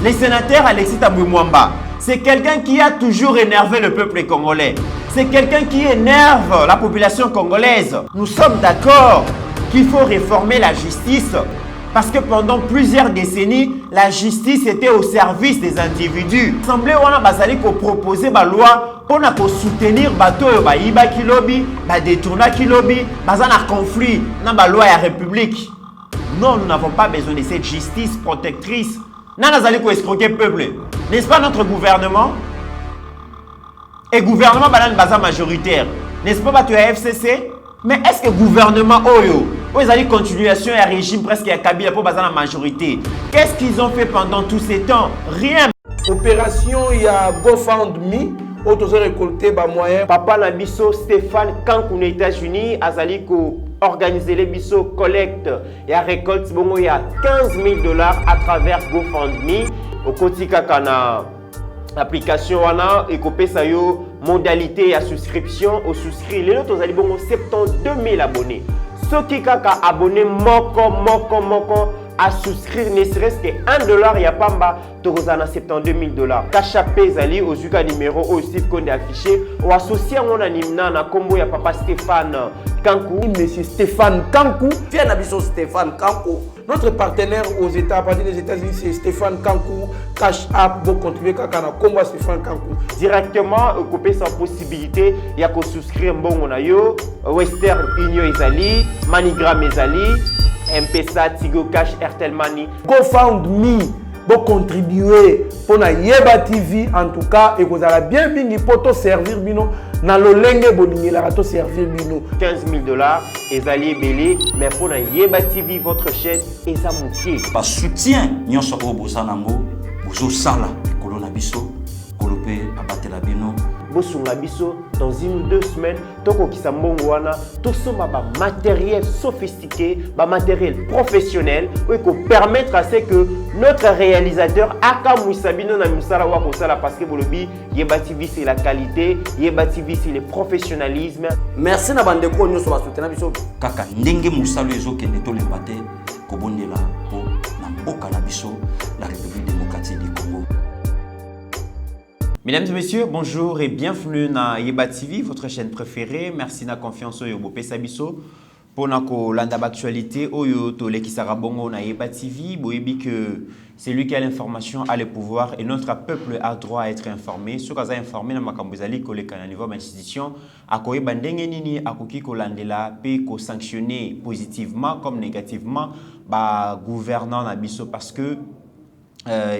Le sénateur Alexis Tambwe Mwamba, c'est quelqu'un qui a toujours énervé le peuple congolais. C'est quelqu'un qui énerve la population congolaise. Nous sommes d'accord qu'il faut réformer la justice parce que pendant plusieurs décennies, la justice était au service des individus. L'Assemblée wana bazali ko proposer ba loi pour soutenir bato yo ba iba kilobi, ba détourna kilobi, bazana conflit na ba loi ya république. Non, nous n'avons pas besoin de cette justice protectrice. Nous allons escroquer le peuple. N'est-ce pas notre gouvernement? Et gouvernement est majoritaire. N'est-ce pas votre FCC? Mais est-ce que le gouvernement Oyo, vous avez continuation et un régime presque à Kabila pour la majorité? Qu'est-ce qu'ils ont fait pendant tous ces temps? Rien. Opération, il y a GoFundMe. Autos récolté des moyens. Papa Nabiso Stéphane Kankou aux États-Unis a organisé les biso collecte et a récolte bon il y a $15,000 à travers GoFundMe au kotika kana application wana et copé ça yo modalité à souscription au souscrit les autres ali bon 72 000 abonnés ceux qui kaka abonné moko à souscrire ne serait-ce que $1 il y a pamba tozana $72 000 kachapé zali au zuka numéro au Steve Konde affiché ou associé à mon animna na combo ya papa Stéphane Kankou. Monsieur Stéphane Kankou, fier d'habitude Stéphane Kankou. Notre partenaire aux États, à partir des États-Unis, c'est Stéphane Kankou. Cash App, vous contribuez à combat Stéphane Kankou. Directement, couper sans possibilité, il y a qu'à souscrire bon on a yo, Western Union Ezali, Manigram Ezali, M-Pesa, Tigo Cash, Airtel Money. GoFundMe, vous contribuer pour na Yeba TV en tout cas et vous allez bien pour servir bino. Na lolenge bolingi la rato servir bino $15,000 ezali belé mais pour na Yeba TV votre chaîne eza moutier ba soutien nyonso ko bozanango bozo sala kolona biso kolope abatela bino bosunga biso dans 1 ou 2 semaines toko kisa mbongo wana tout ça ba matériel sophistiqué ba matériel professionnel pour permettre à ce que notre réalisateur aka musabino na musala wa kosala parce que bolobi Yeba TV c'est la qualité Yeba TV c'est le professionnalisme. Merci na bande ko nyoso ba soutenir biso kaka ndenge musalo ezokende to lembate kobondela po na mboka na biso la République démocratique du Congo. Mesdames et messieurs, bonjour et bienvenue dans Yeba TV, votre chaîne préférée. Merci de la confiance au Yobo Sabiso pour l'actualité au Yoto Lekisarabongo na Yeba TV. Boyebi que c'est lui qui a l'information, a le pouvoir et notre peuple a droit à être informé. Ce qu'on a informé dans Makambozali koleka na niveau d'institution, à quoi bandenge nini akoki kolandela pe ko sanctionner positivement comme négativement ba gouvernant na biso parce que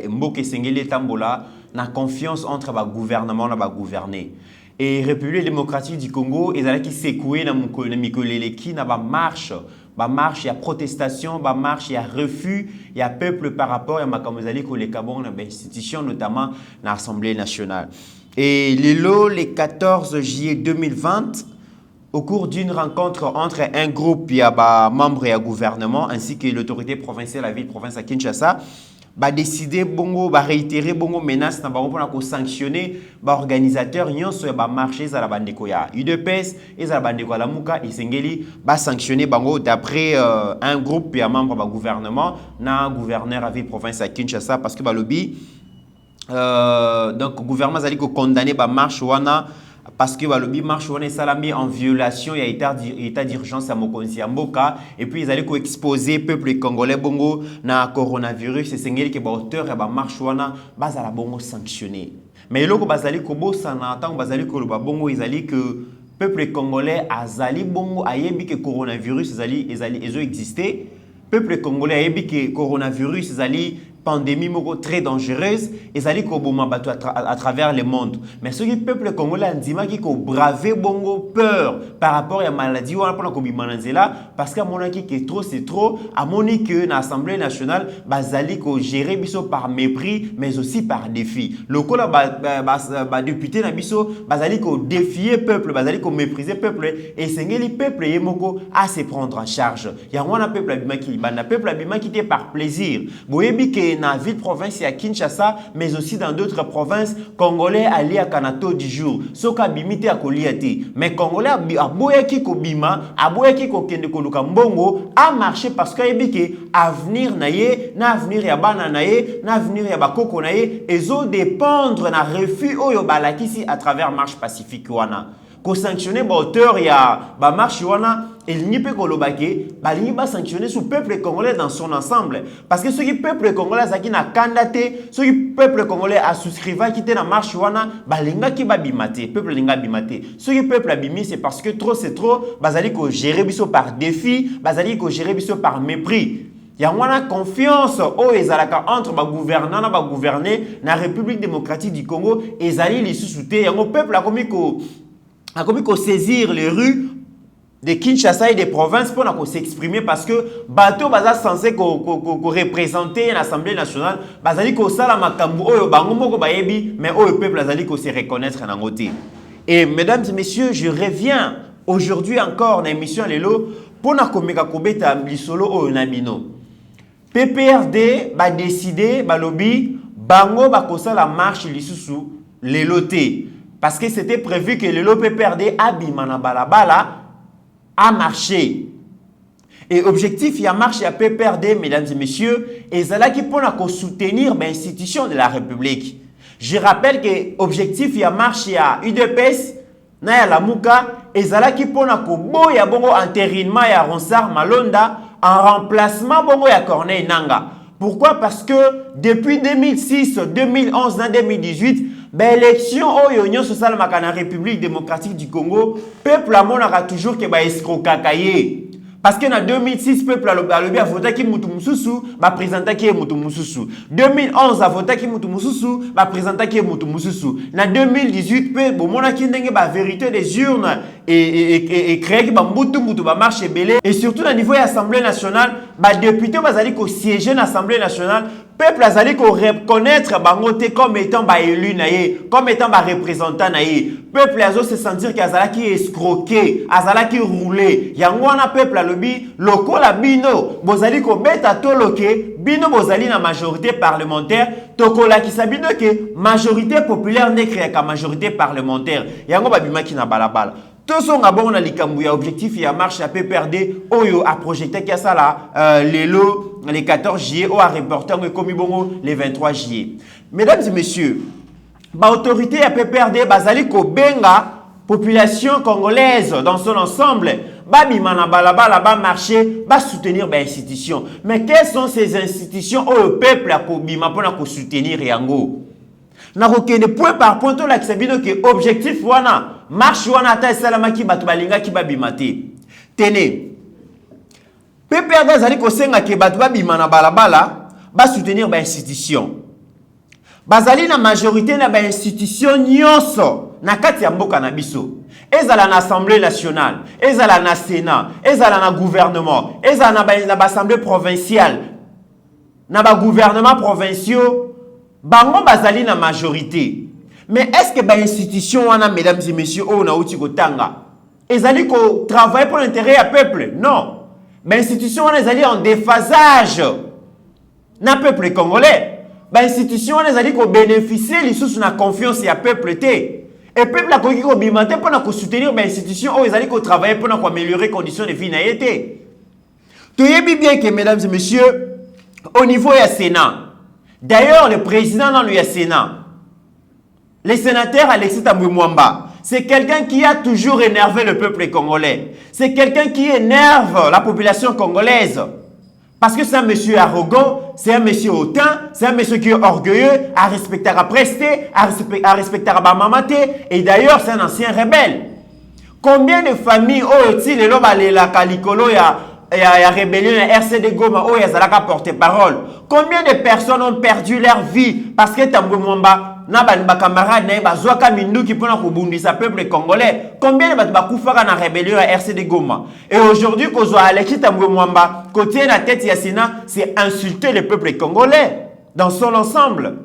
mboke sengeli tambola na confiance entre le gouvernement et le gouverné. Et République démocratique du Congo, ils ont secoué na mikoleleki na ba marche, il y a protestation, ba marche, il y a refus, il y a peuple par rapport à makamozali ko le kabon na institution notamment na l'Assemblée nationale. Et le 14 juillet 2020 au cours d'une rencontre entre un groupe, il y a membres et un gouvernement ainsi que l'autorité provinciale, la ville province à Kinshasa, ba décider bongo ba réitérer bongo menace na bango pour na sanctionner ba organisateur nyonso ya ba marché za la bandeko ya UDPS et za la bandeko la muka isengeli ba sanctionner bango d'après un groupe ya membre ba gouvernement na gouverneur à ville province à Kinshasa parce que ba lobby donc gouvernement zali ko condamner ba marche wana parce que le marche on est salami en violation il y a état d'urgence à Mokonzi Mboka et puis ils allaient exposer peuple congolais bongo na coronavirus c'est sengeli que ba auteur ya ba marche wana bazala bongo sanctionné mais loko bazali ko bosana tant bazali ko ba bongo ils allaient que peuple congolais azali bongo ayebi que coronavirus ils existé peuple congolais ayebi que coronavirus zali pandémie très dangereuse et ça dit qu'au à travers le monde mais ce qui peuple congolais andima qui ko braver bongo peur par rapport à la maladie ou pour ko bimananzela parce que mon qui est trop c'est trop à moni que l'Assemblée nationale bazali ko gérer biso par mépris mais aussi par défi le ko ba député na biso bazali ko défier peuple bazali ko mépriser peuple et sengeli peuple yemoko à se prendre en charge ya wana peuple abima qui bana peuple abima qui par plaisir boyebi que que dans la ville-province à Kinshasa, mais aussi dans d'autres provinces, Congolais alliés à Kanato du jour. Soka bimite à Koliati. Mais Congolais a boyaki ko bima, a boyaki ko kende ko luka mbongo, a marché parce qu'il y a avenir naye, na avenir ya bana naye, na avenir ya bakoko naye, et zo dépendre na refus oyo balakisi à travers marche pacifique wana. Ko sanctionner ba auteur ya ba marche wana, il n'y peut kolobake, ba li ba sanctionner sous peuple congolais dans son ensemble parce que ceux qui peuple congolais zaki na candidaté, ceux qui peuple congolais a souscriva qui était na marche wana, ba linga ki ba bimate, peuple linga bimate. Ceux qui peuple abimi c'est parce que trop c'est trop, bazali ko gérer biso par défi, bazali ko gérer biso par mépris. Il y a une confiance au ezalaka entre ba gouvernant na ba gouverner na République démocratique du Congo ezali li sous-souté, ya peuple a commis qu'on saisir les rues de Kinshasa et des provinces pour s'exprimer parce que bateau baza censé représenter l'Assemblée nationale bazali ko sala makambu oyo bango moko bayebi mais oyo peuple azali ko se reconnaître na ngote. Et mesdames et messieurs, je reviens aujourd'hui encore dans l'émission lelo pour na komeka kobeta lisolo oyo na bino. PPRD ba décider ba lobby bango ba kosala marche lisusu lelo te. Parce que c'était prévu que le PPRD abimana balabala a marché. Et objectif, il y a marché à PPRD, mesdames et messieurs, et c'est là qui peut soutenir l'institution de la République. Je rappelle que objectif, il y a marché à UDPS, na ya Lamuka, et c'est là qui peut boya bongo entérinement ya Ronsard Malonda en remplacement bongo ya Corneille Nanga. Pourquoi? Parce que depuis 2006, 2011, 2018, l'élection au Union sociale makana République démocratique du Congo, peuple a monaka toujours que ba escroquer. Parce que en 2006, peuple a voté qui Moutou Moussoussou, va présenter qui est Moutou Moussoussou. 2011 a voté qui Moutou Moussoussou, va présenter qui est Moutou Moussoussou. En 2018, peuple a qui ndenge ba vérité des urnes et créer qui ba Moutou Moutou ba marche belé. Et surtout au niveau de l'Assemblée nationale, ba député bazali ko siéger dans l'Assemblée nationale. Peuple azali ko reconnaître bangote comme étant ba élu naé, comme étant ba représentant naé. Peuple azo se sentir qu'azala qui escroqué, azala qui roulé. Yangwana peuple alobi lokola bino bozali ko beta toloke, bino bozali na majorité parlementaire, tokola ki sabino que majorité populaire ne créé ka majorité parlementaire. Yango babimaki na balabala. Tout son abon na likambu ya objectif ya marche à PPRD oyo a projeté kia sala lelo les 14 juillet ou a reporter comme bongo les 23 juillet. Mesdames et messieurs, ba autorité à PPRD bazali ko benga population congolaise dans son ensemble ba bimana balabala ba marcher ba soutenir ba institutions. Mais quelles sont ces institutions au peuple a ko bima pour na ko soutenir yango? Na kokende point par point to la kisabino que objectif wana marche wana ata salama ki batu balinga ki babimate. Tenez. PPRD zali ko senga ke batu babimana balabala ba soutenir ba institution. Bazali na majorité na ba institution nyonso na kati ya mboka na biso. Ezala na Assemblée nationale, ezala na Sénat, ezala na gouvernement, ezala na ba assemblée provinciale, na ba gouvernement provinciaux. Bango bazali na majorité. Mais est-ce que ba institution wana mesdames et messieurs o na uti kotanga ezali ko travailler pour l'intérêt du peuple? Non. Ba institution wana ezali en déphasage na peuple congolais. Ba institution wana ezali ko bénéficier lisusu na confiance ya peuple té. Et peuple a koki ko bimate pour na ko soutenir ba institution o ezali ko travailler pour na ko améliorer conditions de vie na été. Toyebi bien que mesdames et messieurs au niveau ya Sénat. D'ailleurs, le président dans le Sénat, le sénateur Alexis Tambwe Mwamba, c'est quelqu'un qui a toujours énervé le peuple congolais. C'est quelqu'un qui énerve la population congolaise. Parce que c'est un monsieur arrogant, c'est un monsieur hautain, c'est un monsieur qui est orgueilleux, à respecter à prester, à respecter à mamate. Et d'ailleurs, c'est un ancien rebelle. Combien de familles ont ils la calicolo ya rébellion ya RCD Goma oh yazalaka porte-parole. Combien de personnes ont perdu leur vie parce que Tambwe Mwamba na ba camarade na bazwaka minduki pona ko bundisa peuple congolais. Combien de batu bakufaka na rébellion ya RCD Goma. Et aujourd'hui kozo Alexis Tambwe Mwamba côté la tête ya Sénat, c'est insulter le peuple congolais dans son ensemble.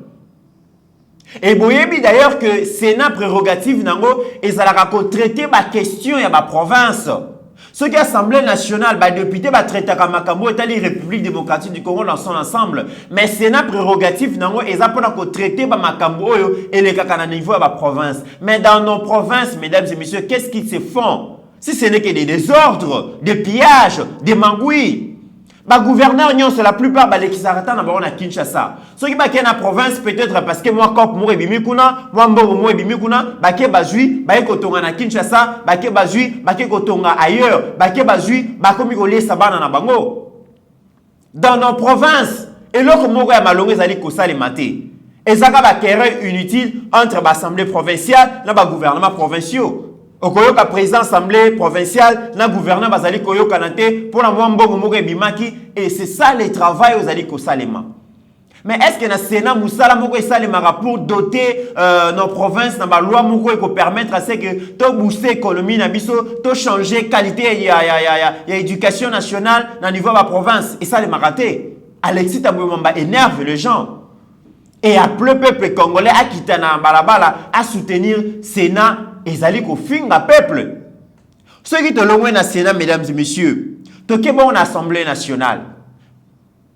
Et boyebi d'ailleurs que Sénat prérogative nango ezalaka ko traiter ba question ya ba province. Ce qui est Assemblée nationale, bah, député, bah, traité comme Makambo, est la République démocratique du Congo dans son ensemble. Mais Sénat prérogatif, non, ils ont traité bah, Makambo et les Kakana niveau à la province. Mais dans nos provinces, mesdames et messieurs, qu'est-ce qu'ils se font? Si ce n'est que des désordres, des pillages, des mangouilles. Bah, gouverneur, c'est la plupart, bah, les Kisarata, na Kinshasa. Ce qui, bah, qui est la province, peut-être parce que moi, Kop, moi, Bimikuna, moi, Mbogo, moi, Bimikuna, bah, qui est bazui, bah, kotonga na Kinshasa, bah, qui est bazui, bah, qui kotonga ailleurs, bah, qui est bazui, bah, comme il sabana na bango. Dans nos provinces, et l'autre, moi, ya malongé, zali kosa les matés. Et ça, bah, querelle inutile entre l'Assemblée provinciale, et le gouvernement provinciaux. Okoyoka président assemblée provinciale, na gouverneur bazali koyoka nante pour la mwambongo moko bimaki et c'est ça le travail aux ali ko salema. Mais est-ce que na Sénat musala moko esalemaka pour doter nos provinces na ba loi moko eko permettre à ce que to booster économie na biso, to changer qualité ya éducation nationale na niveau de la province et ça le maraté. Alexis Tambouemamba énerve les gens. Et appelle le peuple congolais à quitter na balabala à soutenir Sénat et zali ko finga peuple. Ceux qui te l'ont dans Sénat, mesdames et messieurs, to ke bon Assemblée nationale.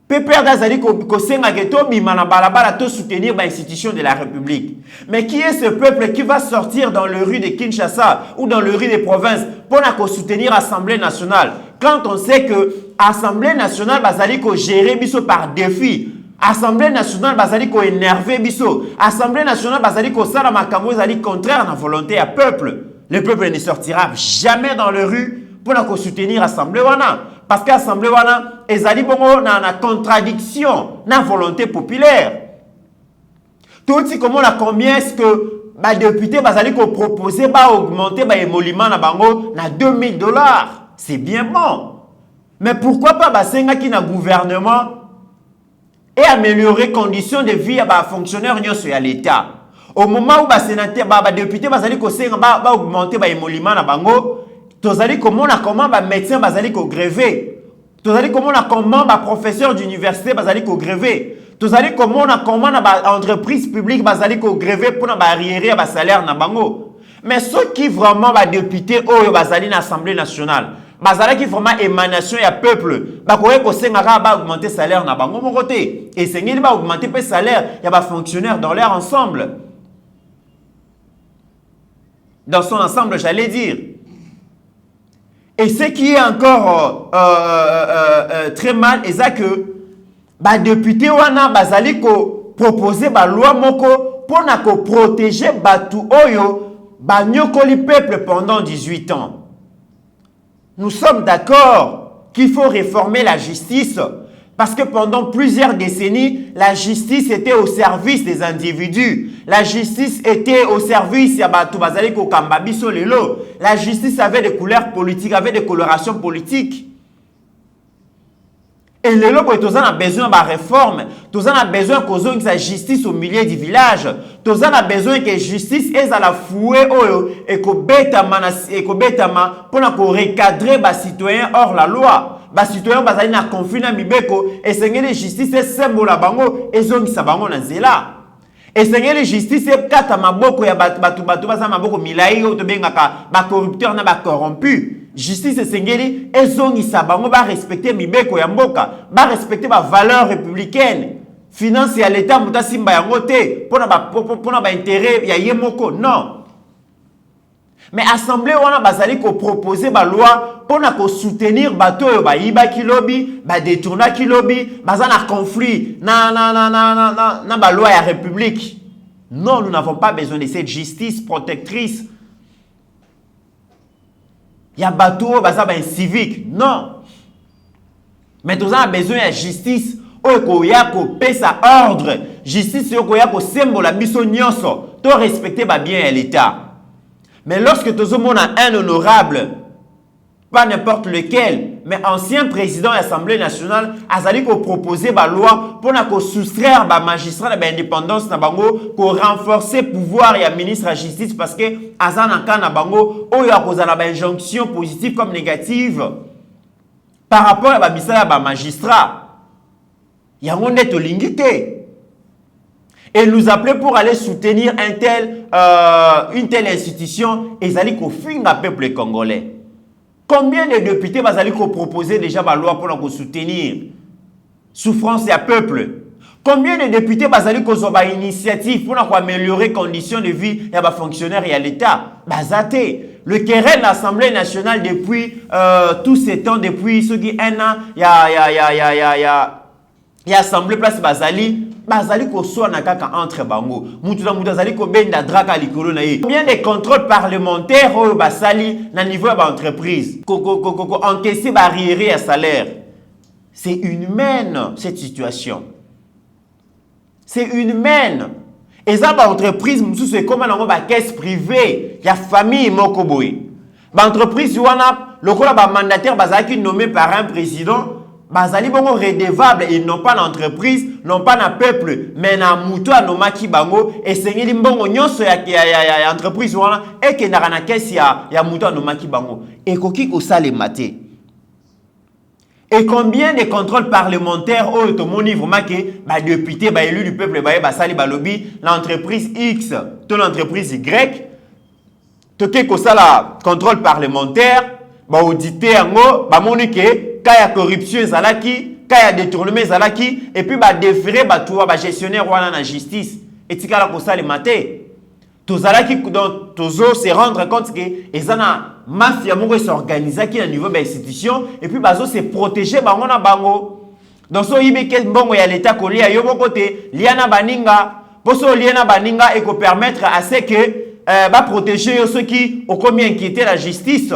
Peuple d'azali ko senga ke to bima na balabala to soutenir ba institution de la République. Mais qui est ce peuple qui va sortir dans le rue de Kinshasa ou dans le rue des provinces pour na ko soutenir l'Assemblée nationale quand on sait que l'Assemblée nationale bazali ko gérer biso par défi. Assemblée nationale bazali ko énervé biso. Assemblée nationale bazali ko sala makambo zali contraire à la volonté à peuple. Le peuple ne sortira jamais dans les rues pour la soutenir l'Assemblée wana parce que l'Assemblée wana ezali bongo na contradiction na volonté populaire. Tout si comment la combien est-ce que ba député bazali ko proposer ba augmenter ba émolument na bango na $2000. C'est bien bon. Mais pourquoi pas ba senga ki na gouvernement et améliorer les conditions de vie à les fonctionnaires à l'État. Au moment où les sénateurs, les députés, ils augmenter les émoluments, comment les médecins vont gréver. Comment les professeurs d'université vont gréver. Comment les entreprises publiques vont gréver pour arriérer les salaires. Mais ceux qui vraiment les députés ou les l'Assemblée nationale, bazala qui vraiment émanation ya peuple ba koye ko senga ba augmenter salaire na bango mon côté et sengeli ba augmenter pe salaire ya ba fonctionnaires dans leur ensemble dans son ensemble j'allais dire. Et ce qui est encore très mal est ça que ba député wana bazali ko proposer ba loi moko pour na ko protéger batu oyo ba nyokoli peuple pendant 18 ans. Nous sommes d'accord qu'il faut réformer la justice parce que pendant plusieurs décennies, la justice était au service des individus. La justice était au service la justice avait des couleurs politiques, avait des colorations politiques. Et le lobo, tous a besoin de réforme, tous a besoin que la justice au milieu du village, tous a besoin que la justice est à la fouée et que betama pour recadrer les citoyens hors la loi. Les citoyens bazali na conflit na mibeko et la justice est symbole bango et zongisa bango na nzela. Et la justice est kata maboko ya batu baza maboko milai to bengaka ba corrupteur na ba corrompu. Justice sengeli ezongisa bango ba respecter mibeko ya mboka, ba respecter ba valeurs républicaines. Finance ya l'état muta simba yango te pona ba intérêt ya yemoko non. Mais assemblée wana bazali ko proposer ba loi pona ko soutenir bato yo ba yiba kilobi, ba détourna kilobi, bazana conflit na ba loi ya république. Non, nous n'avons pas besoin de cette justice protectrice. Il y a bateau, un civique. Non. Mais nous avons besoin de justice. Il y a ordre. Justice, il y a symbole la biso nyonso. Tu respecter bien l'État. Mais lorsque tu as un honorable, pas n'importe lequel, mais ancien président de l'Assemblée nationale, Azali ko proposer la loi pour soustraire les magistrats de l'indépendance, pour renforcer le pouvoir et le ministre de la justice parce que Azan na bango ou ya kozala ba injonction positive comme négative par rapport à les magistrats. Yango nde tolingi te. Et nous appeler pour aller soutenir une telle institution, Ezali ko finga peuple congolais. Combien de députés bazali ko proposer déjà la loi pour soutenir souffrance du peuple? Combien de députés bazali ko zoba initiative pour améliorer les conditions de vie des fonctionnaires et à l'État? Bazate. Le querelle de l'Assemblée nationale depuis tous ces temps, depuis ce qui un an, il y a Assemblée place Bazali ko soit na kaka entre bango. Mutu bazali ko benda draka likolo na ye. Combien de contrôles parlementaires au basali na niveau de l'entreprise? Encaisser barrière à salaire. C'est inhumaine cette situation. C'est inhumaine. Et ça, l'entreprise, c'est comme une caisse privée. Il y a famille, l'entreprise, le mandataire qui est nommé par un président, bazali bongo redevable. Ils n'ont pas d'entreprise, n'ont pas de peuple, mais na muto anoma ki bango et c'est ngeli bongo nyonso ya entreprise wana et que na caisse ya muto anoma ki bango. Et koki osale maté. Et combien de contrôles parlementaires ont été vraiment que député, élu du peuple, sali lobby, l'entreprise X, l'entreprise Y, que ça la contrôle parlementaire, audité ango, monique, quand il y a corruption zalaki, quand il y a détournement zalaki, et puis déférer gestionnaire dans la justice. Et tu as ça les maté. Tozalaki donc tozo se rendre compte que ezana mafia moko s'organiser qui à niveau de l'institution et puis bazo se protéger bango na bango donc so yibeke mbongo ya l'état kolia yo bokote liana baninga poso liana baninga et ko permettre à ce que ba protéger ceux qui ont commis inquiéter la justice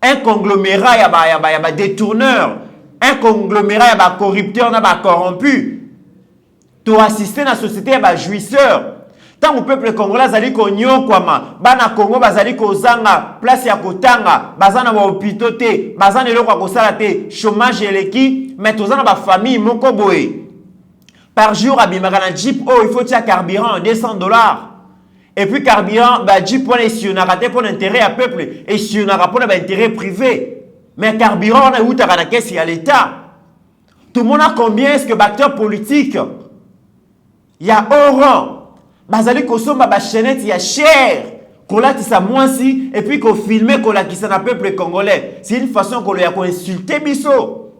un conglomérat ya ba détourneur un conglomérat ya ba corrupteur na ba corrompu to assister na société ya ba jouisseur. Tant le peuple congolais zali ko nyokwama bana Congo bazali ko zanga place ya kotanga bazana ba hôpitaux te bazana eloko ya kosala te chômage eleki mais tozana ba famille moko boye par jour abimaka na jeep oh il faut tia carburant $200 et puis carburant ba jeep pour esionaka te pour intérêt à peuple esionaka pour ba intérêt privé mais carburant na utaka na caisse ya l'état. Tout le monde a combien est-ce que acteurs politiques il y a Oran bazali kosomba ba chaînette ya cher kolatisa mwasi et puis ko filmer kolakisa na peuple congolais. C'est une façon ko ya ko insulter biso.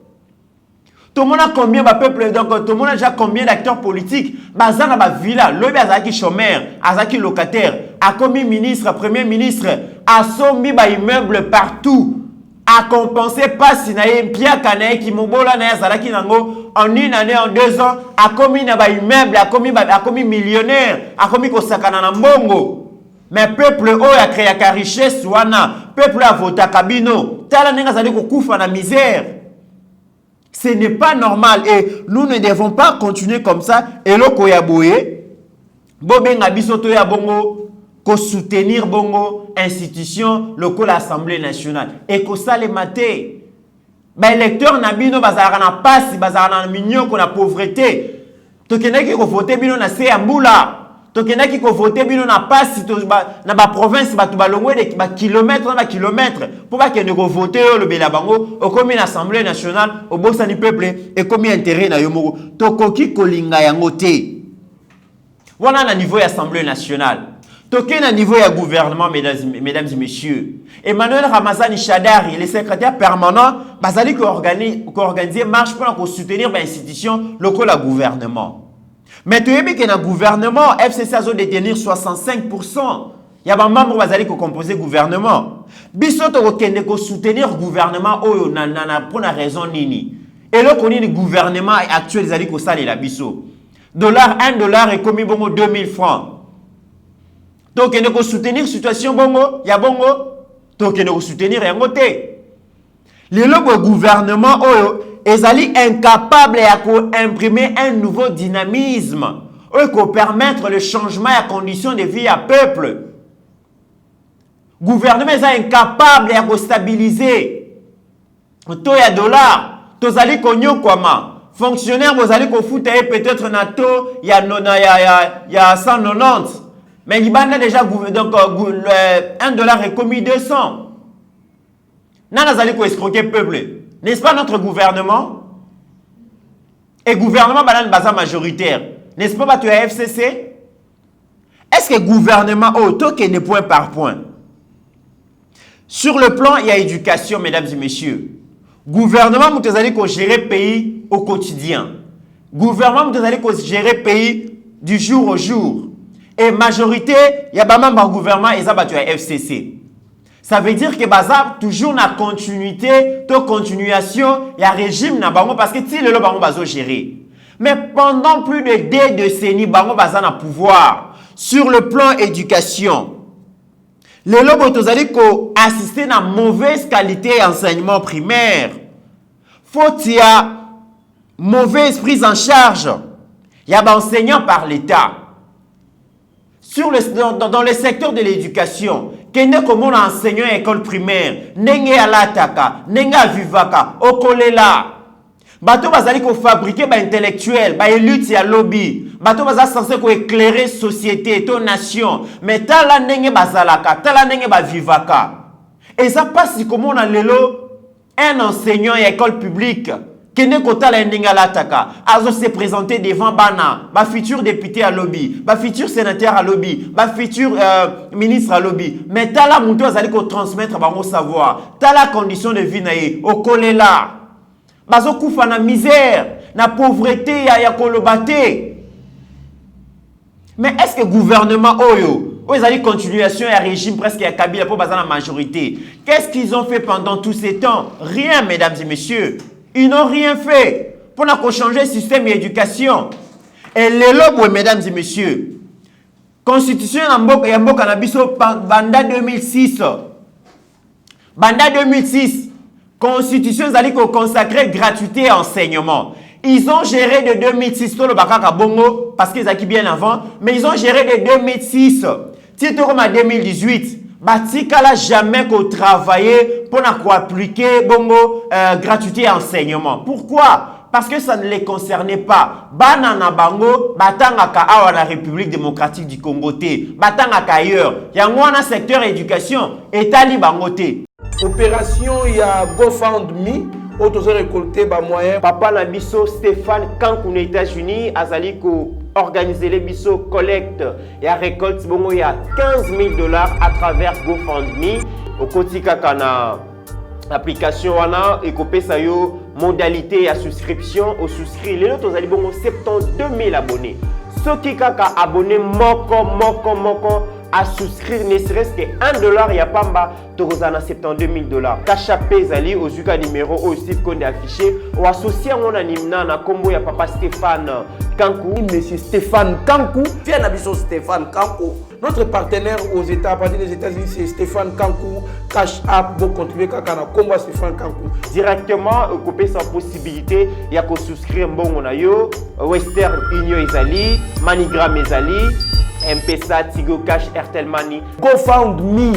Tout le monde a combien ba peuple donc tout le monde a déjà combien d'acteurs politiques bazana ba villa lobi azaki chômeur azaki locataire a commis ministre premier ministre a sombi ba immeuble partout a compensé pas si na pia kanae ki mobola na yazalaki nango en une année en 2 ans a commis na ba immeuble a commis millionnaire a commis ko sakana na mbongo mais peuple o ya créé ka richesse wana peuple a voté kabino tala nenga zali ko kufa na misère. Ce n'est pas normal et nous ne devons pas continuer comme ça et loko ya boye bobenga biso to ya bongo ko soutenir bongo institution locale l'Assemblée nationale et ko sale maté ba électeur na bino bazara na pasi bazara na minyo ko na pauvreté to kenaki ko voter bino na se ya mbula to kenaki ko voter bino na pasi to na ba province ba to balongwe de ba kilomètre na ba kilomètre pour ba kende ko voter le bela bango au comme l'Assemblée nationale au bossa ni peuple et comme intérêt na yo moko to koki kolinga yango te wana na niveau ya Assemblée nationale. Toké na niveau du gouvernement, mesdames et messieurs. Emmanuel Ramazani Chadari, le secrétaire permanent, bazali ko organiser marche pour soutenir l'institution locale à gouvernement. Mais tu sais que dans le gouvernement, FCC a détenir 65%. Il y a des membres bazali ko composer gouvernement. Biso to kende ko soutenir gouvernement oyo pour une raison nini. Et là qu'on le gouvernement actuel zali ko sale la biso. $1 est commis bongo 2000 francs. Donc, il faut soutenir la situation bongo, ya bongo. Donc, il faut soutenir yango te. Le gouvernement est incapable d'imprimer un nouveau dynamisme pour permettre le changement et la condition de vie à peuple. Le gouvernement est incapable de stabiliser le taux de dollar. Tozali konyo kwama. Fonctionnaire, vous allez foutre peut-être na taux il y a 190. Mais il y a déjà donc $1 est commis 200. Nana zali ko escroquer peuple. N'est-ce pas notre gouvernement? Et gouvernement banane basa majoritaire. N'est-ce pas tu as FCC? Est-ce que gouvernement auto que ne point par point? Sur le plan, il y a éducation, mesdames et messieurs. Gouvernement, vous allez gérer le pays au quotidien. Gouvernement, vous allez gérer le pays du jour au jour. Et majorité, il y a pas mal de gouvernement et ça va FCC. Ça veut dire que baza toujours na continuité, to continuation, il y a régime na bango parce que si le bango bazo gérer. Mais pendant plus de 2 décennies, bango baza na pouvoir sur le plan éducation. Les lobos tozali ko assister na mauvaise qualité enseignement primaire. Faut y a mauvaise prise en charge. Il y a des enseignants par l'État. Dans le secteur de l'éducation, kende comme on enseignant à l'école primaire, nenge alataka, nenge vivaka, okolela. Bato bazali ko fabriquer ba intellectuel, ba élite ya lobby. Bato bazali censé ko éclairer société, ton nation. Mais tala nenge bazalaka, tala nenge ba vivaka. Et ça passe comme on a lelo un enseignant à l'école publique. Kene kota la ndinga lataka, azo se présenter devant bana, ba futur député à lobby, ba futur sénateur à lobby, ba futur ministre à lobby. Mais tala muto azali ko transmettre bango savoir, tala condition de vie nae, okolela. Bazo kufa na misère, na pauvreté ya kolobate. Mais est-ce que gouvernement oyo, ils continuation à régime presque à Kabila pour baza la majorité? Qu'est-ce qu'ils ont fait pendant tous ces temps? Rien, mesdames et messieurs. Ils n'ont rien fait pour changer le système d'éducation. Et les lobes, mesdames et messieurs, Constitution Yambo Canabiso, Banda 2006. Banda 2006, Constitution Zali consacrée gratuité et enseignement. Ils ont géré de 2006 le Bakaka Bongo parce qu'ils ont bien avant, mais ils ont géré de 2006. Titre comme en 2018. Batikala jamais qu'on travailler pour appliquer bongo gratuité et enseignement. Pourquoi? Parce que ça ne les concernait pas. Banana bango batangaka awa la République démocratique du Congo té, batangaka ailleurs. Yango wana secteur éducation etali bango té. Opération ya GoFundMe auto récolter ba moyen. Papa na biso Stéphane Kankou aux États-Unis azali ko organiser les biso collecte et récolte bongo ya $15,000 à travers GoFundMe au kotika kana application wana et kopesa yo modalité à souscription au souscrit les autres azali bongo 72,000 abonnés. Ceux qui kaka abonné moko à souscrire ne serait-ce que $1 ya pamba tozana $72,000. Kachapé zali au zuka numéro au Steve Konde affiché ou associé à mon animna na combo ya papa Stéphane Kankou. Monsieur Stéphane Kankou, fier nabiso Stéphane Kankou. Notre partenaire aux États, à partir des États-Unis, c'est Stéphane Kankou. Cash App, vous contribuez à combat Stéphane Kankou. Directement, couper sans possibilité, il y a qu'à souscrire bon on a yo, Western Union Ezali, Manigram Ezali, M-Pesa, Tigo Cash, Airtel Money. GoFundMe,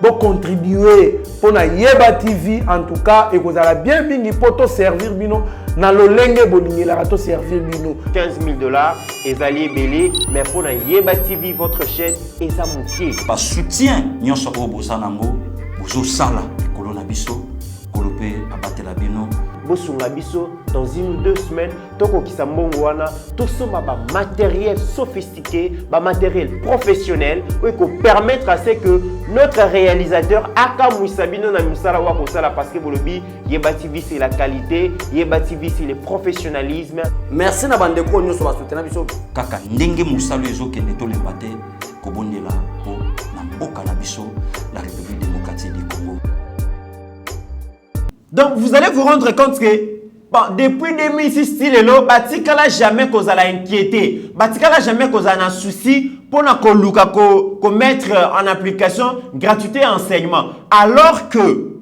vous contribuez pour na Yeba TV en tout cas et vous allez bien bingi pour te servir bino na lolenge bolingi la to servir bino $15,000 Ezali belé mais pour na Yeba TV votre chaîne et ça moutier. Par soutien nyonso o bosanango bozo sala kolona biso kolope abatela bino. Bosunga biso dans 1 ou 2 semaines toko kisambongo wana tout ça ba matériel sophistiqué, ba matériel professionnel qui permettre à ce que notre réalisateur aka Moussabino na musala wa kosala parce que bolobi Yeba TV c'est la qualité, Yeba TV c'est le professionnalisme. Merci na bande ko nyonso ba soutenir biso kaka ndenge musalo ezokende to lembate kobondela po na mboka na biso la République démocratique du Congo. Donc vous allez vous rendre compte que bon, depuis 2006, Batikala jamais qu'on a inquiété, Batikala jamais qu'on a un souci pour mettre en application gratuité et enseignement. Alors que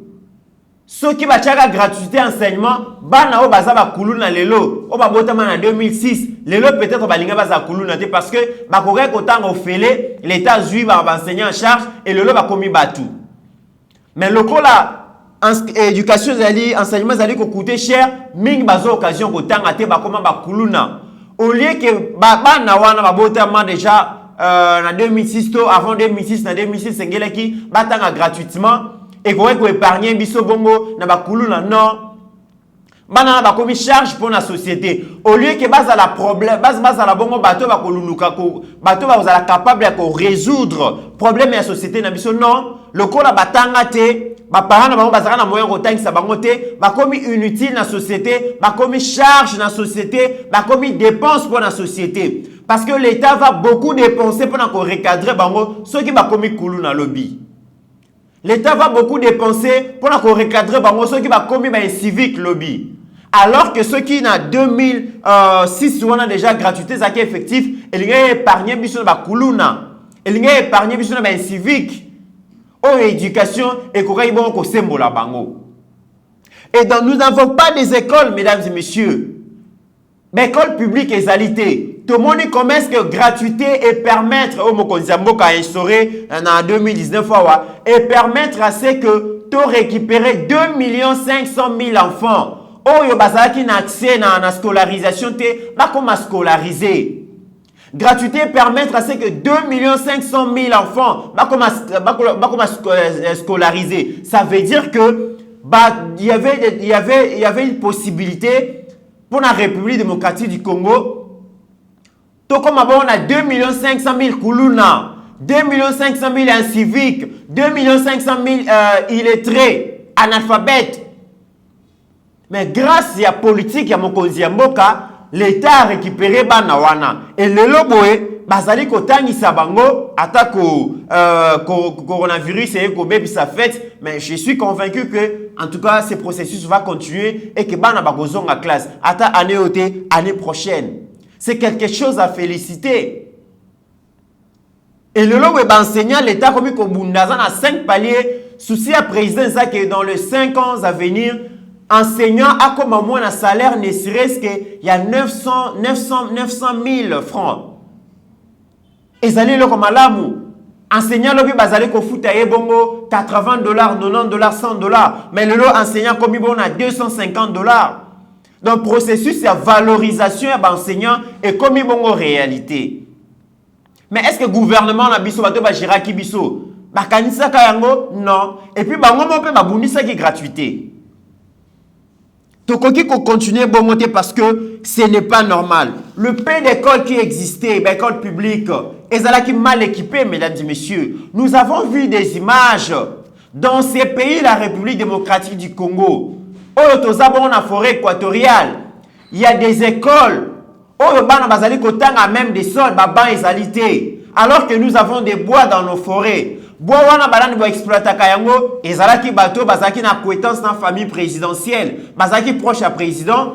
ceux qui ont gratuité et enseignement, bana o bazaba kuluna lelo, o babotama en 2006, lelo peut-être balinga baza kuluna parce que bakore kotango ofele, l'État juif va enseigner en charge et lelo ba komi batu. Mais le là éducation enseignement zali ko coûter cher mingi bazo occasion ko tanga te ba koma ba kuluna au lieu que bana wana ba botama déjà en 2006 to avant 2006 na 2006 sengelaki batanga gratuitement et ko épargner biso bongo na ba kuluna non bana ba komi charge pour la société au lieu que basa la problème basa la bongo bato ba koluluka ko bato ba za capable ko résoudre problème ya société na biso non le ko la batanga te parents na bango bazaka na moyen kotangisa bango te, bakomi inutile na société, bakomi charge na société, bakomi dépense pour la société. Parce que l'État va beaucoup dépenser pour recadrer bango ceux qui bakomi kulu na lobby. L'État va beaucoup dépenser pour recadrer bango ceux qui bakomi ba civique lobby. Alors que ceux qui na 2006 on a déjà gratuité ça qui est effectif, il y a épargné biso ba kuluna, il y a épargné biso ba civique. Oh, éducation et qu'on bon ko sembola bango. Et donc nous n'avons pas des écoles, mesdames et messieurs. Mais école publique et alité. Tout le monde commence que gratuité et permettre au Mokonzambo qu'a instauré en 2019 et permettre à ce que tu récupérer 2 500 000 enfants. Oh, yo bazaki na accès na scolarisation te, ba comme scolariser. Gratuité permettre à ce que 2 500 000 enfants va scolariser. Ça veut dire que il y avait une possibilité pour la République démocratique du Congo. Tout comme on a 2 500 000 Kuluna, 2 500 000 inciviques, 2 500 000 illettrés, analphabètes. Mais grâce à la politique ya Mokonzi ya Mboka, l'État a récupéré Banawana. Et le loboé, bazali kotangisa bango, attaque coronavirus et kobe sa fête. Mais je suis convaincu que, en tout cas, ce processus va continuer et que Bana bagozong à classe. Ata année oté, année prochaine. C'est quelque chose à féliciter. Et le loboé enseignant l'État comme il kombundaza na 5 paliers. Souci à président, ça que dans les 5 ans à venir, enseignant a comme moins un salaire ne serait-ce qu'il y a 900 000 francs. Et ça le comme alamu. Enseignant lobby bazali ko futa bongo 80 $, 90 $, 100 $. Mais le lot enseignant comme bon a 250 $. Donc processus de valorisation de l'enseignant est comme bongo réalité. Mais est-ce que le gouvernement na biso bato ba jiraki biso ba kanisa kayango? Non. Et puis bango mo pe ba bunisa ki gratuité. Tokoki ko continuer bon monter parce que ce n'est pas normal. Le peu d'écoles qui existait, l'école publique, elles qui mal équipées, mesdames et messieurs. Nous avons vu des images dans ces pays, la République démocratique du Congo. Au Tozabon, en forêt équatoriale, il y a des écoles. Au Bana Bazali Kotanga, même des sols, Baban et Zalité. Alors que nous avons des bois dans nos forêts. Bois wana balani bo exploiter kayango ezalaki bato bazaki na compétence na famille présidentielle bazaki proche à président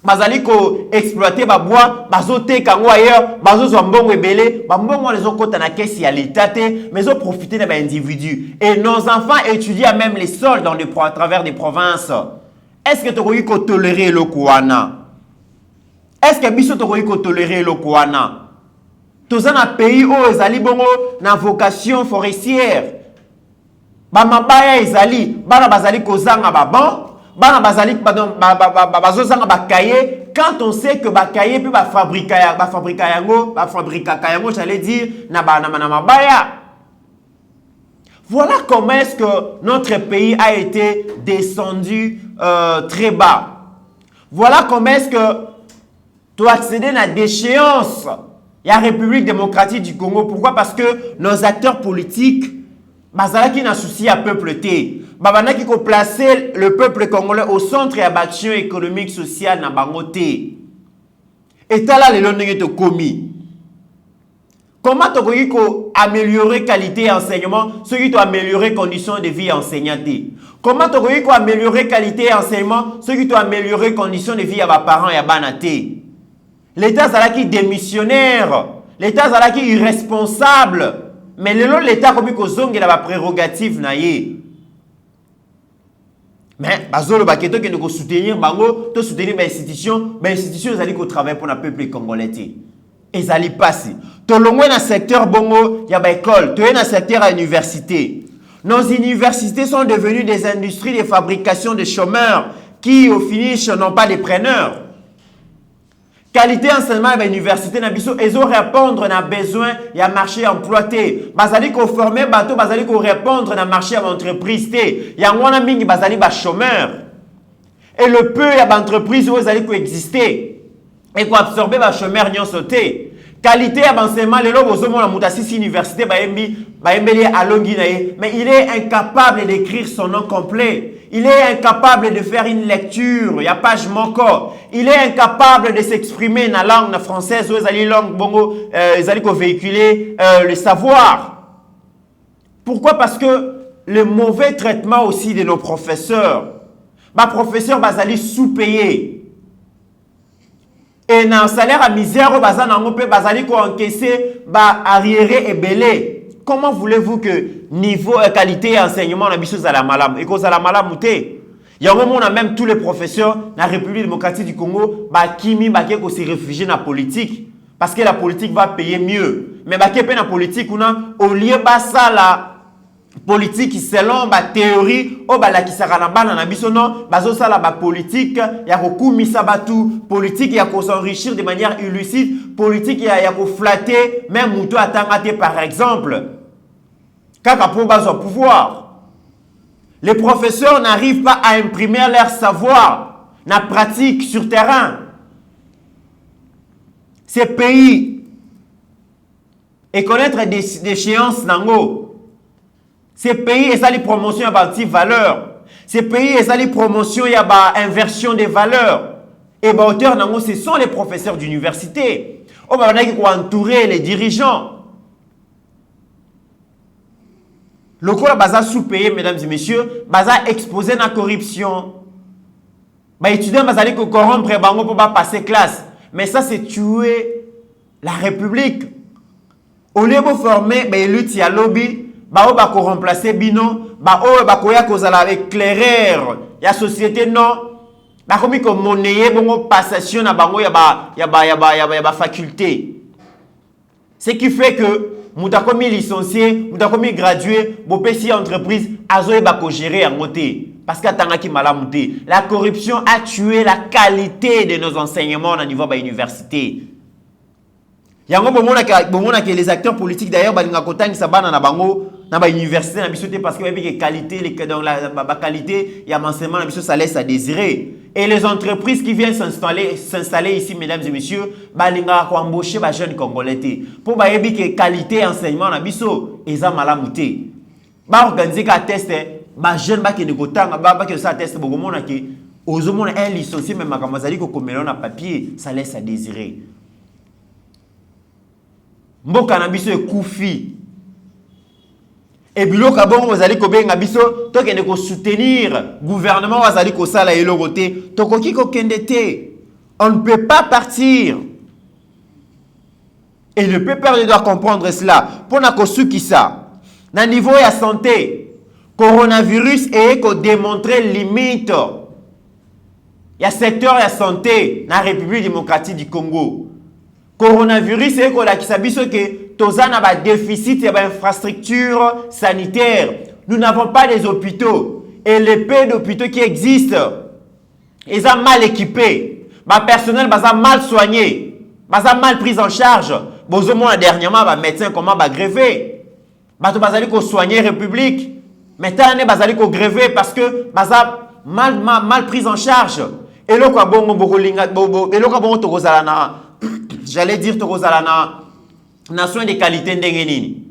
bazali ko exploiter ba bois bazote kango ailleurs bazozo mbongo ebele ba mbongo les okota na caisse ya l'état mais zo profiter de individus et nos enfants étudient même les sols dans à travers des provinces. Est-ce que tokoki ko tolérer le kouana? Est-ce que biso tokoki ko tolérer le kouana? Tous un pays où ezali bongo na vocation forestière. Ba mabaya ezali, bana bazali kozanga baban, bana bazali bazozanga bakaye. Quand on sait que bakaye puis ba fabrica kayango, j'allais dire na mabaya. Voilà comment est-ce que notre pays a été descendu très bas. Voilà comment est-ce que tu accéder à la déchéance. Il y a la République démocratique du Congo. Pourquoi? Parce que nos acteurs politiques, bazalaki na souci à peuple té. Babanaki ko placer le peuple congolais au centre de l'action économique, sociale na bangoté. Et là les longue to komi. Comment tu peux améliorer qualité d'enseignement, ceux qui doivent améliorer conditions de vie enseignante? Comment tu peux améliorer qualité d'enseignement, ceux qui doivent améliorer conditions de vie à vos parents et à banaté? L'État zalaki démissionnaire, l'État zalaki irresponsable, mais l'État comme kozongi la prérogative na ye. Mais bazolo baketo qui nous soutenir bango, to soutenir ba institution zali ko travailler pour le peuple congolais. Et zali passi. To longwe na secteur bongo ya ba école, to na secteur à université. Nos universités sont devenues des industries de fabrication de chômeurs qui au finish n'ont pas de preneurs. Qualité enseignement à l'université na biso ezo répondre na besoin ya marché employé bazali ko former bato bazali ko répondre na marché à entreprise té ya ngwana mingi bazali ba chômeur et le peu ya ba entreprise où bazali ko exister et ko absorber ba chômeur nyonso té Qualité à l'enseignement, les lobes aux la Moutassis Université, mais il est incapable d'écrire son nom complet. Il est incapable de faire une lecture. Il y a page manquant. Il est incapable de s'exprimer dans la langue française ou les langues bongo, véhiculer le savoir. Pourquoi? Parce que le mauvais traitement aussi de nos professeurs. Ma professeur bazali sous-payé. Et dans le salaire à misère, bazali ko encaisser ba arriéré et belé. Comment voulez-vous que niveau qualité et enseignement na biso za malam et ko za la malam muté? Il y a un moment même tous les professeurs dans la République démocratique du Congo ba kimi ba ko se réfugier dans la politique parce que la politique va payer mieux. Mais ba ke pe na politique au lieu ba ça la politique selon la théorie ou la qui sera na bana na biso non bazo sala ba politique ya ko kumisa batu politique ya ko s'enrichir de manière illicite politique ya ko flatter même muto atangate par exemple kaka pour bazo pouvoir. Les professeurs n'arrivent pas à imprimer leur savoir na pratique sur terrain. Ces pays et connaître des échéances nango. Ces pays, ils ont les promotions à bâtir valeur. Ces pays, ils ont les promotions à inversion des valeurs. Et auteur, ce sont les professeurs d'université. On va entourer les dirigeants. Le corps baza sous-payé, mesdames et messieurs, baza exposé dans la corruption. Les étudiants baza ko corrompre bango pour passer classe. Mais ça, c'est tuer la République. Au lieu de former, lutte ya lobby. Bao ba ko remplacer bino ba o ba ko ya ko zala éclaireur ya société non ba komi ko monnayer bongo passation na bango ya ba faculté. Ce qui fait que muta komi licencié muta komi gradué bo pesi entreprise azoye ba ko gérer en moté parce que tanga ki malamu té. La corruption a tué la qualité de nos enseignements au niveau de l'université. Yango bomona que les acteurs politiques d'ailleurs balinga kotang sabana na bango na ba université na biso parce que la qualité dans la qualité il y a enseignement na biso ça laisse à désirer. Et les entreprises qui viennent s'installer ici mesdames et messieurs balinga ko embaucher ba jeunes congolais pour ba yebi que qualité enseignement na biso eza malamu té. Ba organiser ka test ba jeune ba ke ne kotanga ba ke ça test bogomona ke ozomona un licencié même makamazali ko komela na papier ça laisse à désirer. Mboka na biso ekufi. Et biloka bongo bazali ko benga biso to kende ko soutenir gouvernement bazali ko sala eloko te to koki ko kende te. On ne peut pas partir. Et le peuple doit comprendre cela. Pour na ko suki ça. Na niveau ya santé, coronavirus et ko démontrer limite. Ya secteur ya santé na République démocratique du Congo. Coronavirus et la kisabiso que tozana ba déficit et ba infrastructure sanitaire. Nous n'avons pas des hôpitaux et les peu d'hôpitaux qui existent, ils sont mal équipés. Ba personnel basa mal soigné, basa mal pris en charge. Bozomo dernièrement ba médecin comment ba gréver. Bato bazali ko soigner République. Maintenant ne bazali ko gréver parce que basa mal pris en charge. Et le quoi bongo bokolinga bobo et le quoi bongo tokozala na j'allais dire tokozala na soins de qualité ndengenini.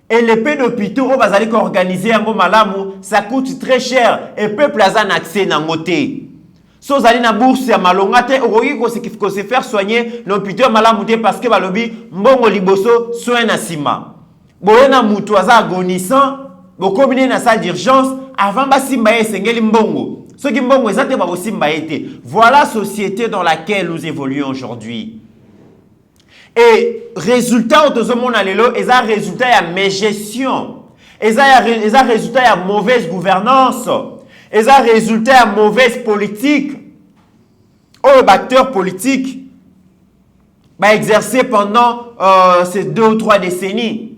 Et les peu d'hôpitaux au bazali ko organiser un malamu, ça coûte très cher et peuple a un accès na ngoté. So zali na bourse ya malonga te okoki ko se faire soigner l'hôpital malamu te parce que balobi mbongo liboso soin na sima. Boye na mutu aza agonissant, bokomine na salle d'urgence avant basimba esengeli mbongo. Ce qui mbongo ezate ba bosimba ete. Voilà la société dans laquelle nous évoluons aujourd'hui. Et résultat autozomona lelo eza résultat ya mégestion. Eza résultat ya mauvaise gouvernance. Eza résultat ya mauvaise politique. Oh, acteurs politiques bah exercer pendant ces 2 ou 3 décennies.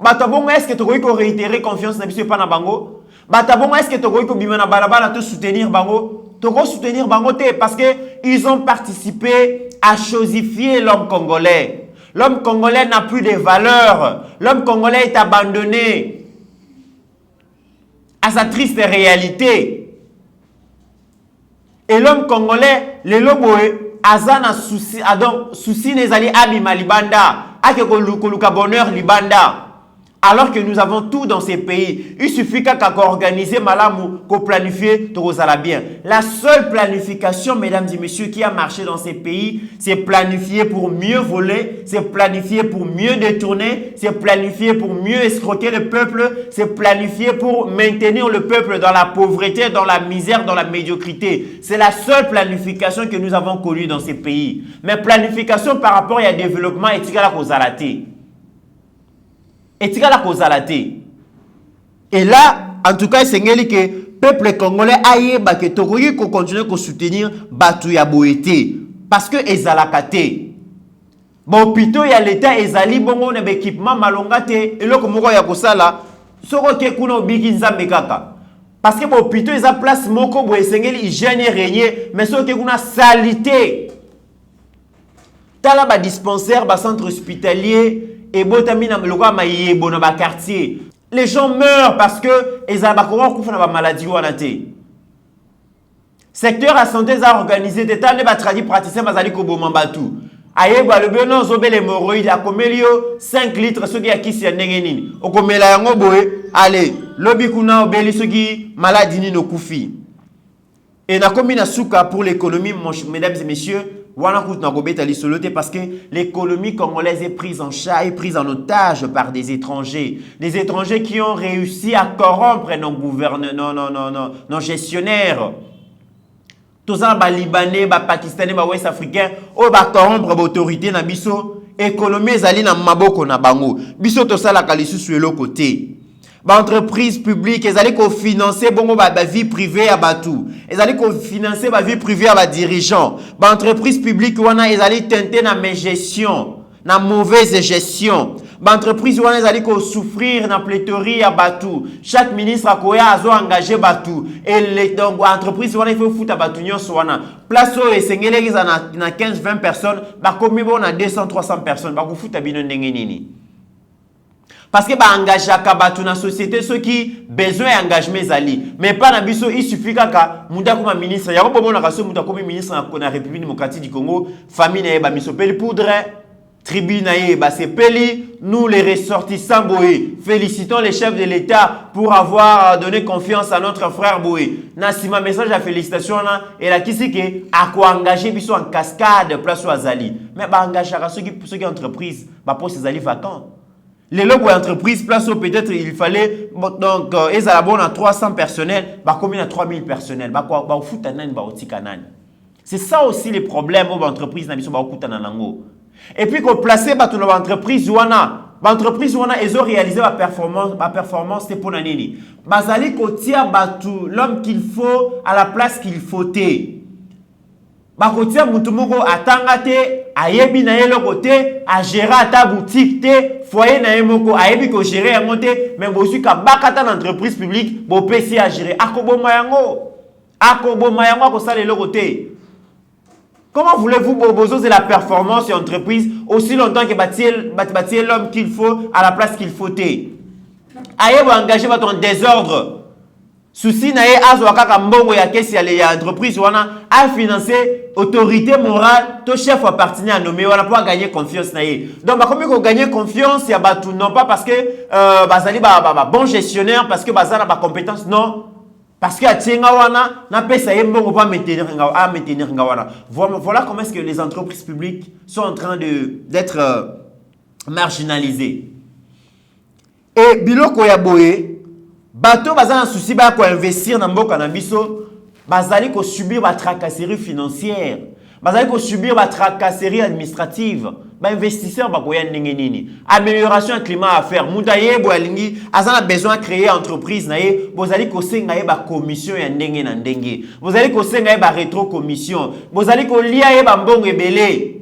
Batabongo est-ce que tu peux réitérer confiance na biso pa na bango? Batabongo est-ce que tu peux bima na balabala te soutenir bango? Tu peux soutenir bango te parce que ils ont participé à chosifier l'homme congolais. L'homme congolais n'a plus de valeur. L'homme congolais est abandonné à sa triste réalité. Et l'homme congolais, les lobos azana souci donc souci nezali abima libanda ake koluka bonheur libanda. Alors que nous avons tout dans ces pays, il suffit qu'à organiser malamu, qu'à planifier, tout ça bien. La seule planification, mesdames et messieurs, qui a marché dans ces pays, c'est planifier pour mieux voler, c'est planifier pour mieux détourner, c'est planifier pour mieux escroquer le peuple, c'est planifier pour maintenir le peuple dans la pauvreté, dans la misère, dans la médiocrité. C'est la seule planification que nous avons connue dans ces pays. Mais planification par rapport à développement et à la causalité. Et là, en tout cas, c'est que le peuple congolais aïe que Togoyi continue à soutenir Batu ya Boete parce que ezalakate. Bon pito ya l'état ezali bongo na équipement malongate et loko moko ya kosala soko ke kuna obiki nzambe kaka. Parce que bon pito eza place moko bo esengeli hygiène régner mais soko ke kuna salité. Tala ba dispensaire ba centre hospitalier et botamina loka mayebo na ba quartier. Les gens meurent parce que ezabakora kufa na ba maladie wana te. Secteur à santé a organisé des tas de tradi praticiens bazali ko bomambatu. Ayeba le benon zobe les hémorroïdes a komelio 5 litres soki ya kisi ya ndenge nini. Okomela yango boye allez lobi kuna obeli soki maladie ni no kufi. Et na komi na suka pour l'économie mesdames et messieurs. Parce que l'économie congolaise est prise en charge, est prise en otage par des étrangers. Des étrangers qui ont réussi à corrompre nos gouverneurs, nos gestionnaires. Tous les Libanais, les Pakistanais, les Ouest Africains, ils corrompre l'autorité na biso. Économie zali na maboko na bango. Biso to sala kalisu sur le côté. Entreprise publique, ils allaient financer la vie privée à Batou. Ils allaient financer la vie privée à dirigeants. Entreprise publique, ils allaient tenter na gestion, na mauvaise gestion. Entreprise, ils allaient souffrir na pléthorie à Batou. Chaque ministre a engagé Batou. Et donc, entreprise, il faut foutre à Batou. Place où ils na 15-20 personnes, comme on a 200-300 personnes, il faut foutre à Bino Ndengenini. Parce que engagé à la société ceux qui besoin d'engagement zali mais pas na biso il suffit kaka muda comme ministre ya ko bona kaso muda comme ministre na République démocratique du Congo famille na ba miso peli poudre tribu na ba sepeli nous les ressortissants boé félicitons les chefs de l'État pour avoir donné confiance à notre frère boé na sima message à félicitations na et la kisike a ko engager biso en cascade place au azali mais ba engager ceux qui entreprise ba poste zali vacant. Les logos entreprises, place où peut-être il fallait, donc, ils ont 300 personnels, bah, combien à 3000 personnels, bah, quoi, bah, fout un an, bah, c'est ça aussi les problèmes aux entreprises, et puis, qu'on place, bah, toute l'entreprise, l'entreprise, ils ont réalisé ma performance, c'est pour l'année. Bah, zali, kotia, bah, tout l'homme qu'il faut à la place qu'il faut, bakotia mutu moko atanga te ayebi na ye lokote a gérer ta boutique te foyer na ye moko ayebi ko gérer yango te mais bosu ka bakata na entreprise publique bo pesi a gérer akoboma yango ko sala lokote. Comment voulez-vous bozoser la performance et entreprise aussi longtemps que bâtir l'homme qu'il faut à la place qu'il faut te ayebo engager votre désordre. Souci na ye azwa kaka mbongo ya kesi ya entreprise wana a financer autorité morale to chef appartenant à nommer wana pour gagner confiance na ye. Donc ba komi ko gagner confiance ya batu non pas parce que bazali bon gestionnaire parce que bazana ba compétence non parce que atinga wana na pesa ye mbongo pas maintenir nga wana. Voilà comment est-ce que les entreprises publiques sont en train d'être marginalisées. Et biloko ya boye bateau bazali un souci ba ko investir na mboka na biso bazali ko subir ba tracasserie financière bazali ko subir ba tracasserie administrative ba investisseur ba ko ya ndenge nini amélioration du climat à faire muda yebo alingi azana besoin créer entreprise na ye bozali ko senga ye ba commission ya ndenge na ndenge bozali ko senga ye ba rétro commission bozali ko lia ye ba mbongo ebele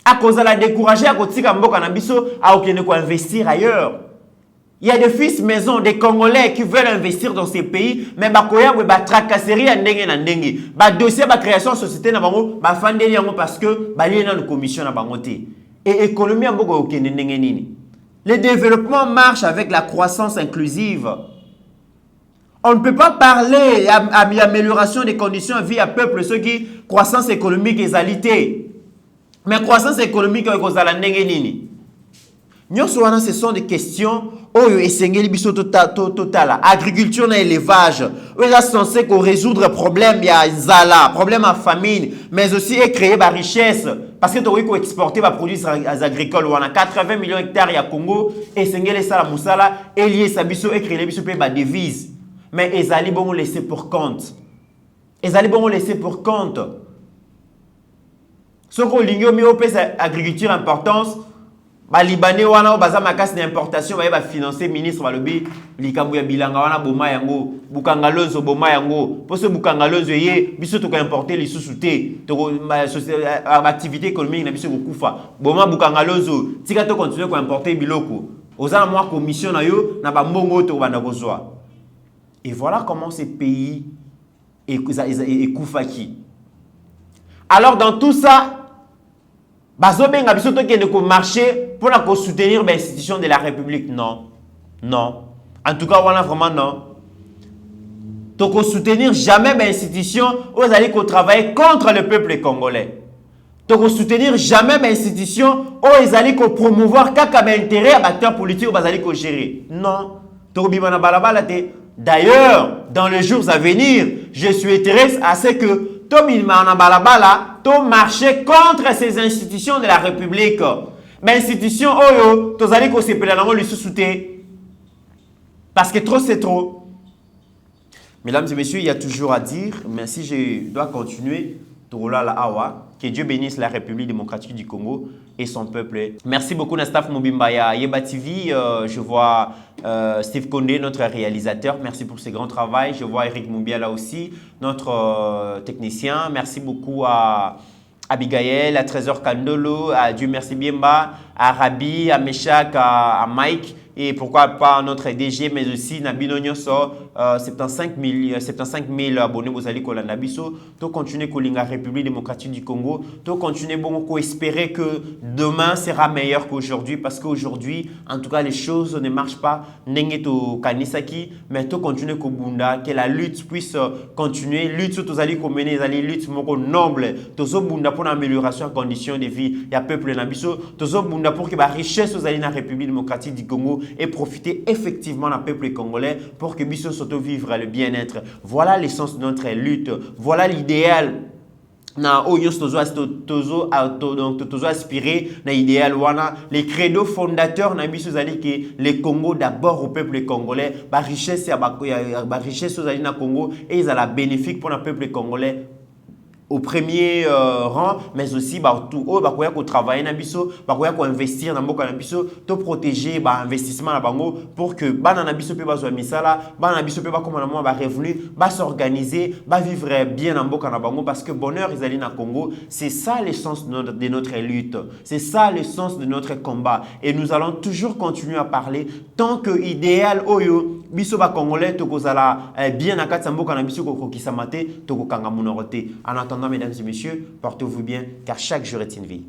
a cause la décourager a kotika mboka na biso a okene ko investir ailleurs. Il y a des fils maison, des Congolais qui veulent investir dans ces pays, mais bakoya ba tracasserie à ndenge na ndenge. Ba dossier ba création société na bango, ba fandeli yango parce que ba lié na commission na bango te. Et économie amboko okende ndenge nini. Le développement marche avec la croissance inclusive. On ne peut pas parler d'amélioration des conditions de vie à peuple, ceux qui croissance économique et alité. Mais croissance économique, ce sont des questions où essengeli biso total agriculture na élevage où est censé résoudre problème ya zala problème à famine mais aussi créer la richesse parce que tu as exporter les produits agricoles on a 80 millions d'hectares ya Congo essengeli ça la musala et lié sa biso et créer biso pe ba devise mais ezali bon laisser pour compte ce qu'on lingo mi opé agriculture importance ba libanais wana baza makasi d'importation ba financer ministre balobi likambo ya bilanga wana boma yango bukangalozo boma yango poso bukangalozo ye biso to ka importer les sous-souté to activité économique na biso kokufa boma bukangalozo tika to continuer ko importer biloko ozana moi commission na yo na ba mbongo to bana kozwa et voilà comment ces pays ekufaki. Alors dans tout ça bazobenga biso to kende ko marcher pour soutenir les institutions de la République. Non. En tout cas, voilà vraiment non. Donc, on soutenir jamais les institutions où vous allez travailler contre le peuple congolais. Donc, on soutenir jamais les institutions où vous allez promouvoir quelques intérêts à acteurs politiques où vous allez gérer. Non. D'ailleurs, dans les jours à venir, je souhaiterais à ce que tout marcher contre ces institutions de la République. Mais institution oyo tozali ko sepela nango lisusuté parce que trop c'est trop. Mesdames et messieurs, il y a toujours à dire, mais si je dois continuer, que Dieu bénisse la République démocratique du Congo et son peuple. Merci beaucoup Nastaf Mobimbaya Yeba TV. Je vois Steve Kondé, notre réalisateur. Merci pour ce grand travail. Je vois Eric Moubia là aussi, notre technicien. Merci beaucoup à Abigail, à Trésor Kandolo, à Dieu merci Biemba, à Rabi, à Meshak, à Mike et pourquoi pas notre DG, mais aussi Nabino Nyoso, 75 000 abonnés vous allez kolanda biso. To continuer kolinga République démocratique du Congo. To continuer bon espérer que demain sera meilleur qu'aujourd'hui parce qu'aujourd'hui en tout cas les choses ne marchent pas. Nenge to kanisaki, mais to continuer kobunda que la lutte puisse continuer. Lutte to zali ko mener zali lutte moko noble. To zo bunda pour l'amélioration des conditions de vie. Ya peuple na biso. To zo bunda pour que la richesse zali na République démocratique du Congo et profiter effectivement du peuple congolais pour que biso soto vivre le bien-être. Voilà l'essence de notre lutte. Voilà l'idéal. Na oyos tozo aspirer na idéal wana les credos fondateurs na biso zali que le Congo d'abord au peuple congolais ba richesse richesse zali na Congo et ils la bénéfique pour le peuple congolais au premier rang, mais aussi tout au travailler na biso investir na mboka na biso to protéger investissement na bango pour que bana na biso pe bazwa misala bana na biso pe ba comme na ba revenu ba s'organiser ba vivre bien na mboka na bango parce que bonheur ils allaient na Congo. C'est ça l'essence de notre lutte, c'est ça l'essence de notre combat et nous allons toujours continuer à parler tant que idéal oyo biso ba congolais to kozala bien na kati mboka na biso ko kisamate to kokanga munorote. En attendant, mesdames et messieurs, portez-vous bien car chaque jour est une vie.